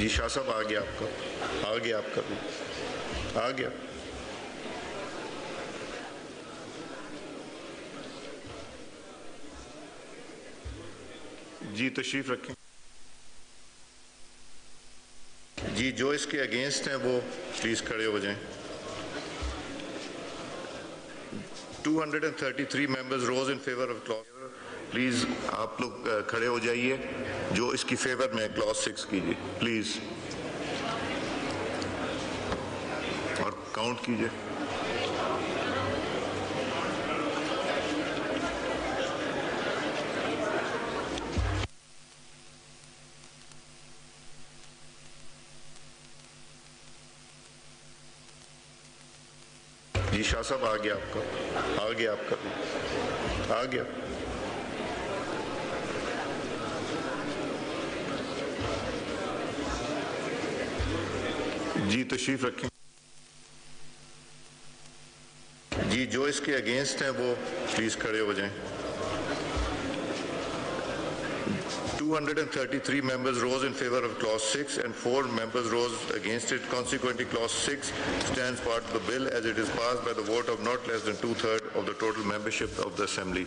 जी शाह साहब आ गया आपका, आ गया आपका भी, आ गया। जी तशरीफ रखें। जी जो इसके अगेंस्ट हैं वो प्लीज खड़े हो जाएं। 233 members rose in favour of clause, please आप लोग खड़े हो जाइए। जो इसकी फेवर में क्लॉज 6 कीजिए प्लीज, और काउंट कीजिए। जी शाह साहब आ गया आपका, आ गया आपका भी, आ गया। जी तशरीफ रखें। जी जो इसके अगेंस्ट हैं वो प्लीज खड़े हो जाएं। 233 members rose in favor of clause 6 and 4 members rose against it. Consequently, clause 6 stands part of the bill as it is passed by the vote of not less than 2/3 of the total membership of the assembly.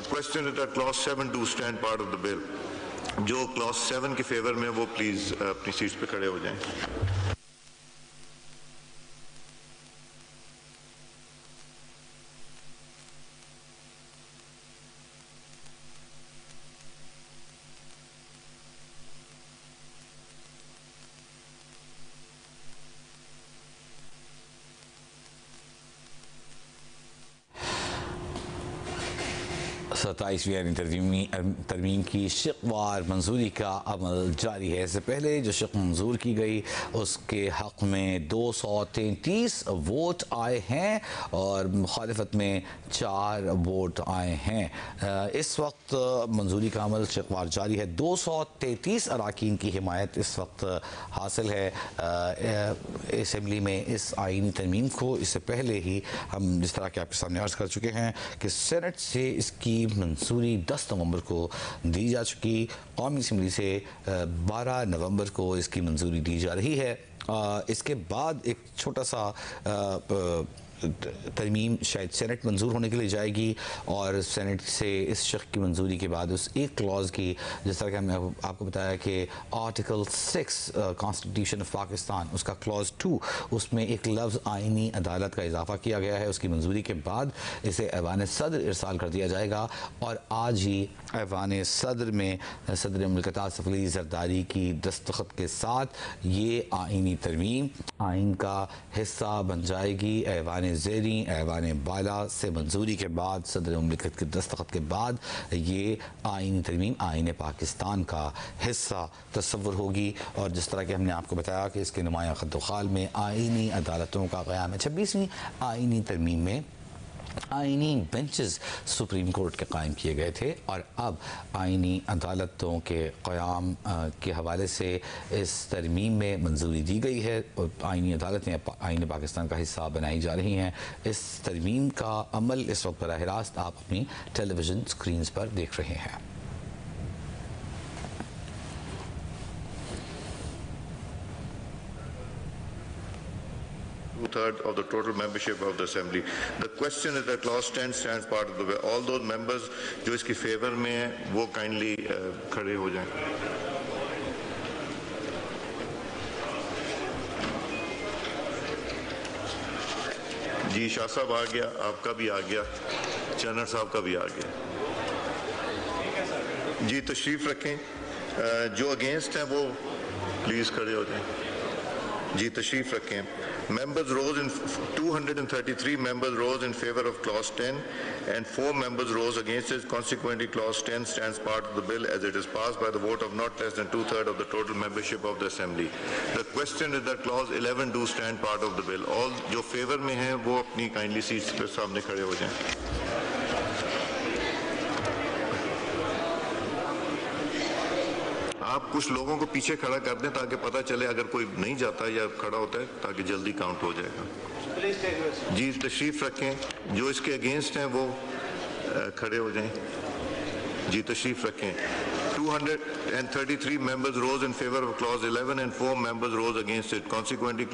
Question is that clause 7 do stand part of the bill. जो clause 7 के favour में वो please अपनी seats पे खड़े हो जाएं। सत्ताईसवीं तरमीम की शिकवार मंजूरी का अमल जारी है। इससे पहले जो शिक मंजूर की गई उसके हक़ में 233 वोट आए हैं और मुखालिफत में 4 वोट आए हैं। इस वक्त मंजूरी का अमल शिकवार जारी है। 233 अरकान की हिमायत इस वक्त हासिल है असम्बली में इस आईनी तरमीम को। इससे पहले ही हम जिस तरह के आपके सामने अर्ज़ कर चुके हैं कि सेनेट से इसकी मंजूरी 10 नवंबर को दी जा चुकी। कौमी असम्बली से 12 नवंबर को इसकी मंजूरी दी जा रही है। इसके बाद एक छोटा सा तरमीम शायद सेनेट मंजूर होने के लिए जाएगी और सेनेट से इस शक की मंजूरी के बाद उस एक क्लॉज़ की, जिस तरह कि हमने आपको बताया कि आर्टिकल 6 कॉन्स्टिट्यूशन ऑफ पाकिस्तान उसका क्लॉज़ 2 उसमें एक लफ्ज़ आइनी अदालत का इजाफा किया गया है। उसकी मंजूरी के बाद इसे ऐवान सदर इरसाल कर दिया जाएगा और आज ही ऐवान सदर में सदर मुल्क आसिफ अली ज़रदारी की दस्तखत के साथ ये आइनी तरमीम आइन का हिस्सा बन जाएगी। ऐवान ज़ेरी ऐवान बाला से मंजूरी के बाद सदर मुमलिकत की दस्तखत के बाद ये आइनी तरमीम आइन पाकिस्तान का हिस्सा तस्वुर होगी। और जिस तरह के हमने आपको बताया कि इसके नुमाया खद्दोखाल में आइनी अदालतों का क़याम है। 26वीं आइनी तरमीम में आइनी बेंचेस सुप्रीम कोर्ट के कायम किए गए थे और अब आइनी अदालतों के क़याम के हवाले से इस तरमीम में मंजूरी दी गई है और आइनी अदालतें आइन पाकिस्तान का हिस्सा बनाई जा रही हैं। इस तरमीम का अमल इस वक्त बराह रास्त आप अपनी टेलीविज़न स्क्रीन पर देख रहे हैं। Two-thirds of the total membership of the assembly. The question is that clause 10 stands part of the bill. All those members जो इसकी फेवर में हैं वो काइंडली खड़े हो जाएं। जी शाह साहब आ गया, आपका भी आ गया, चन्नर साहब का भी आ गया। जी तशरीफ रखें। जो अगेंस्ट हैं वो प्लीज खड़े हो जाएं। जी तशरीफ रखें। Members rose in 233 members rose in favor of clause 10 and 4 members rose against it. Consequently, clause 10 stands part of the bill as it is passed by the vote of not less than 2/3 of the total membership of the assembly. The question is that clause 11 do stand part of the bill. All जो favour में हैं वो अपनी kindly seats पे सामने खड़े हो जाएं। आप कुछ लोगों को पीछे खड़ा कर दें ताकि पता चले अगर कोई नहीं जाता या खड़ा होता है ताकि जल्दी काउंट हो जाएगा। जी तशरीफ रखें। जो इसके अगेंस्ट हैं वो खड़े हो जाएं। जी तशरीफ रखें। 233 members rose in favor of clause 11 and 4 members rose against it. Consequently,